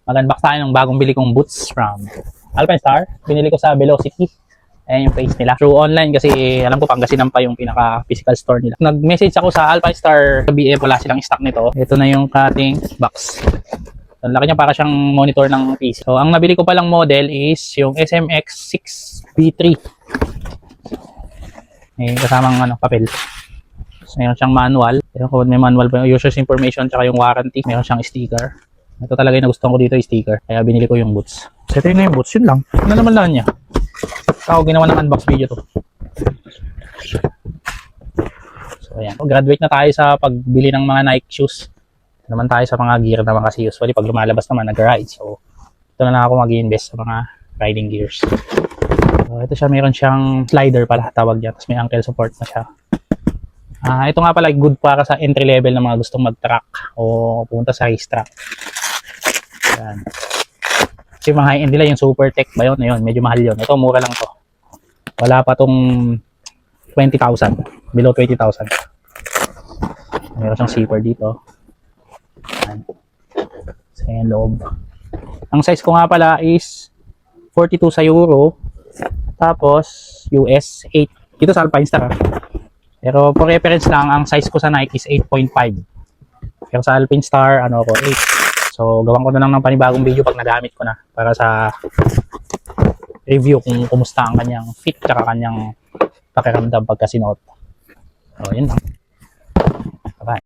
Mag-unbox tayo ng bagong bili kong boots from Alpinestar. Binili ko sa Velocity. Ayan yung page nila. Through online kasi alam ko Pangasinan pa yung pinaka-physical store nila. Nag-message ako sa Alpinestar. Sabi wala silang stock nito. Ito na yung cutting box. Ang laki niya para siyang monitor ng PC. So, ang nabili ko palang model is yung SMX 6B3. May kasamang papel. So, mayroon siyang manual. May manual pa yung user's information tsaka yung warranty. Mayroon siyang sticker. Ito talaga yung nagustuhan ko dito yung sticker. Kaya binili ko yung boots. So ito na yung boots. Yun lang. Ano naman lang niya. Ako ginawa ng unbox video to. So ayan. Graduate na tayo sa pagbili ng mga Nike shoes. Ito naman tayo sa mga gear naman kasi usually pag lumalabas naman nag-ride. So ito na lang ako mag-i-invest sa mga riding gears. So ito siya. Mayroon siyang slider pala tawag niya. Tapos may ankle support na siya. Ito nga pala good para sa entry level ng mga gustong mag-track o pumunta sa racetrack. Ayan. Kasi mga high-end nila yung Super Tech ba yun? Ayun, medyo mahal yun. Ito mura lang to. Wala pa tong 20,000. Below 20,000. Meron siyang zipper dito. Ayan. Sa yung loob. Ang size ko nga pala is 42 sa Euro. Tapos US 8. Dito sa Alpinestar. Pero for reference lang, ang size ko sa Nike is 8.5. Pero sa Alpinestar, ano ko, 8. So, gawan ko na lang ng panibagong video pag nagamit ko na para sa review kung kumusta ang kanyang fit at kanyang pakiramdam pagka sinuot. So, yun lang.